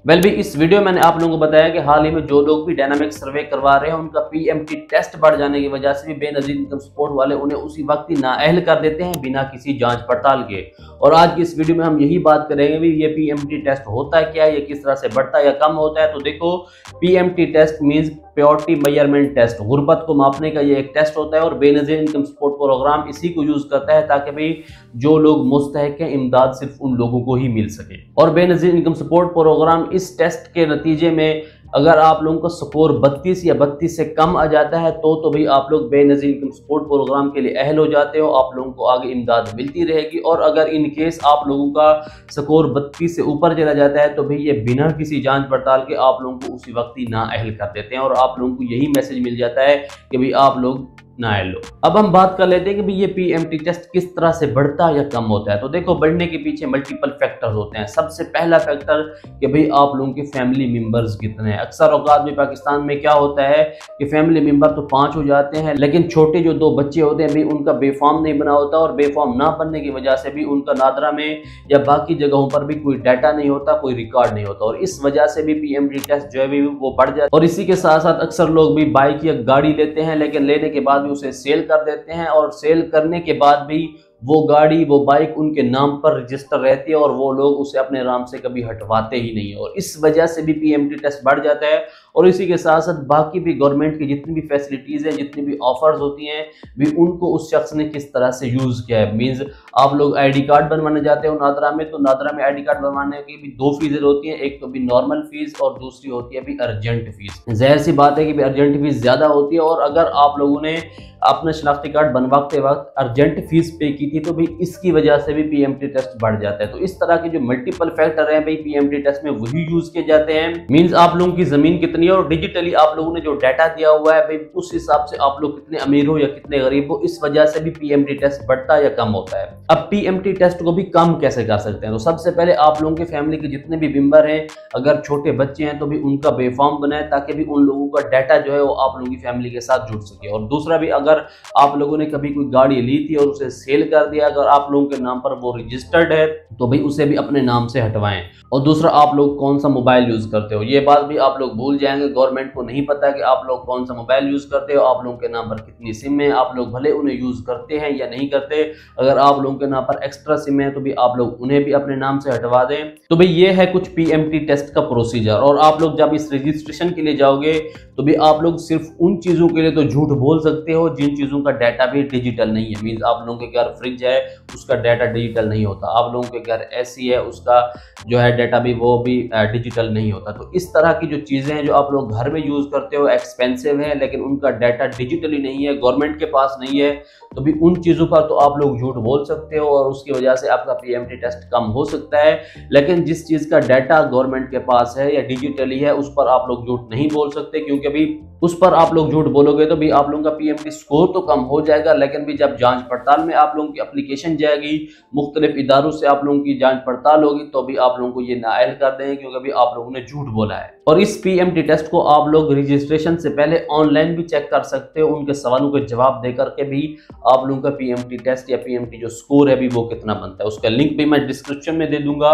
Well भी इस video में मैंने आप लोगों को बताया कि हाल ही में जो लोग भी डायनामिक सर्वे करवा रहे हैं उनका पीएमटी टेस्ट बढ़ जाने की वजह से भी बेनजीर इनकम सपोर्ट वाले उन्हें उसी वक्त ही नाअहल कर देते हैं बिना किसी जांच पड़ताल के। और आज की इस वीडियो में हम यही बात करेंगे भी ये पीएमटी टेस्ट होता है क्या, ये किस तरह से बढ़ता है या कम होता है। तो देखो, PMT test means purity measurement test, गुर्बत को मापने का ये एक टेस्ट होता है और बेनजीर इनकम सपोर्ट प्रोग्राम इसी को यूज करता है ताकि भाई जो लोग मुस्तहक हैं इमदाद सिर्फ उन लोगों को ही मिल सके। और बेनजीर इनकम सपोर्ट प्रोग्राम इस टेस्ट के नतीजे में अगर आप लोगों का स्कोर 32 या 32 से कम आ जाता है तो भाई आप लोग बेनजीर इनकम सपोर्ट प्रोग्राम के लिए अहल हो जाते हो, आप लोगों को आगे इमदाद मिलती रहेगी। और अगर इन केस आप लोगों का स्कोर 32 से ऊपर चला जाता है तो भाई ये बिना किसी जांच पड़ताल के आप लोगों को उसी वक्त ही नाअहल कर देते हैं और आप लोगों को यही मैसेज मिल जाता है कि भाई आप लोग नाअहल हो। अब हम बात कर लेते हैं कि भाई ये पीएमटी टेस्ट किस तरह से बढ़ता है या कम होता है। तो देखो, बढ़ने के पीछे मल्टीपल फैक्टर्स होते हैं। सबसे पहला फैक्टर कि भाई आप लोगों के फैमिली मेंबर्स कितने हैं। अक्सर औकात में पाकिस्तान में क्या होता है कि फैमिली मेंबर तो 5 हो जाते हैं, लेकिन छोटे जो 2 बच्चे होते हैं भाई उनका बेफॉर्म नहीं बना होता और बेफॉर्म ना बनने की वजह से भी उनका नादरा में या बाकी जगहों पर भी कोई डाटा नहीं होता, कोई रिकॉर्ड नहीं होता और इस वजह से भी पीएमटी टेस्ट जो है वो बढ़ जाता है। और इसी के साथ साथ अक्सर लोग भी बाइक या गाड़ी लेते हैं, लेकिन लेने के बाद भी उसे सेल कर देते हैं और सेल करने के बाद भी वो गाड़ी वो बाइक उनके नाम पर रजिस्टर रहती है और वो लोग उसे अपने नाम से कभी हटवाते ही नहीं है और इस वजह से भी पीएमटी टेस्ट बढ़ जाता है। और इसी के साथ साथ बाकी भी गवर्नमेंट की जितनी भी फैसिलिटीज़ हैं, जितनी भी ऑफर्स होती हैं भी उनको उस शख्स ने किस तरह से यूज़ किया है। मीन्स आप लोग आईडी कार्ड बनवाने जाते हो नादरा में, तो नादरा में आईडी कार्ड बनवाने की भी 2 फीसें होती हैं, एक तो भी नॉर्मल फीस और दूसरी होती है भी अर्जेंट फीस। जाहिर सी बात है कि भी अर्जेंट फीस ज़्यादा होती है और अगर आप लोगों ने अपना शनाख्ती कार्ड बनवाते वक्त अर्जेंट फीस पे की थी तो भी इसकी वजह से भी पीएमटी टेस्ट बढ़ जाता है। तो इस तरह के जो मल्टीपल फैक्टर हैं भाई पीएमटी टेस्ट में वही यूज किए जाते हैं। मींस आप लोगों की जमीन कितनी है और डिजिटली आप लोगों ने जो डाटा दिया हुआ है भाई उस हिसाब से आप लोग कितने अमीर हो या कितने गरीब हो, इस वजह से भी पीएमटी टेस्ट बढ़ता या कम होता है। अब पीएमटी टेस्ट को भी कम कैसे कर सकते हैं। तो सबसे पहले आप लोगों की फैमिली के जितने भी मेंबर हैं, अगर छोटे बच्चे हैं तो भी उनका बेफॉर्म बनाए ताकि भी उन लोगों का डाटा जो है वो आप लोगों की फैमिली के साथ जुड़ सके। और दूसरा भी, अगर आप लोगों ने कभी कोई गाड़ी ली थी और उसे सेल कर दिया, अगर आप लोगों के नाम पर वो रजिस्टर्ड है तो भाई उसे भी अपने नाम से हटवाएं। और दूसरा, आप लोग कौन सा मोबाइल यूज करते हो, ये बात भी आप लोग भूल जाएंगे। गवर्नमेंट को नहीं पता कि आप लोग कौन सा मोबाइल यूज करते हो, आप लोगों के नाम पर कितनी सिम है, आप लोग भले उन्हें यूज करते हैं या नहीं करते। अगर आप लोगों के नाम पर एक्स्ट्रा सिम है तो भी आप लोग उन्हें भी अपने नाम से हटवा दें। तो भाई ये है कुछ पीएमटी टेस्ट का प्रोसीजर। और आप लोग जब इस रजिस्ट्रेशन के लिए जाओगे तो भी आप लोग सिर्फ उन चीजों के लिए तो झूठ बोल सकते हो जिन चीजों का डाटा भी डिजिटल नहीं है। मींस आप लोगों के घर फ्रिज है, उसका डाटा डिजिटल नहीं होता, आप लोगों के घर एसी है, उसका जो है डाटा भी वो भी डिजिटल नहीं होता। तो इस तरह की जो चीजें हैं जो आप लोग घर में यूज करते हो एक्सपेंसिव है लेकिन उनका डाटा डिजिटली नहीं है, गवर्नमेंट के पास नहीं है, तो भी उन चीजों पर तो आप लोग झूठ बोल सकते हो और उसकी वजह से आपका पीएमटी टेस्ट कम हो सकता है। लेकिन जिस चीज का डाटा गवर्नमेंट के पास है या डिजिटली है उस पर आप लोग झूठ नहीं बोल सकते, क्योंकि अभी उस पर आप लोग झूठ बोलोगे तो भी आप लोगों का पीएमटी स्कोर तो कम हो जाएगा, लेकिन भी जब जांच पड़ताल में आप लोगों की एप्लीकेशन जाएगी, मुख्तलिफ इदारों से आप लोगों की जांच पड़ताल होगी तो भी आप लोगों को ये नाअहल कर देंगे क्योंकि अभी आप लोगों ने झूठ बोला है। और इस पीएमटी टेस्ट को आप लोग रजिस्ट्रेशन से पहले ऑनलाइन भी चेक कर सकते हो, उनके सवालों के जवाब देकर के भी आप लोगों का पीएमटी टेस्ट या पीएमटी जो स्कोर है भी वो कितना बनता है। उसका लिंक भी मैं डिस्क्रिप्शन में दे दूंगा,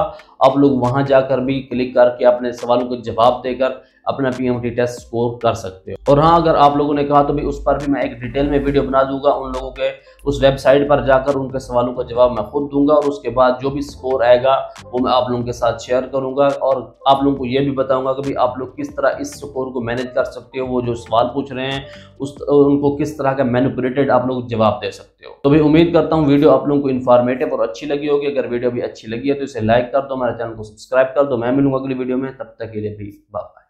आप लोग वहां जाकर भी क्लिक करके अपने सवालों के जवाब देकर अपना पीएमटी टेस्ट स्कोर कर सकते हो। और हाँ, अगर आप लोगों ने कहा तो भी उस पर भी मैं एक डिटेल में वीडियो बना दूंगा, उन लोगों के उस वेबसाइट पर जाकर उनके सवालों का जवाब मैं खुद दूंगा और उसके बाद जो भी स्कोर आएगा वो मैं आप लोगों के साथ शेयर करूंगा और आप लोगों को ये भी बताऊंगा कि आप लोग किस तरह इस स्कोर को मैनेज कर सकते हो। वो जो सवाल पूछ रहे हैं उनको किस तरह का मैनिपुलेटेड आप लोग जवाब दे सकते हो। तो भी उम्मीद करता हूँ वीडियो आप लोगों को इन्फॉर्मेटिव और अच्छी लगी होगी। अगर वीडियो भी अच्छी लगी है तो इसे लाइक कर दो, हमारे चैनल को सब्सक्राइब कर दो। मैं मिलूंगा अगली वीडियो में, तब तक के लिए भी बाय बाय।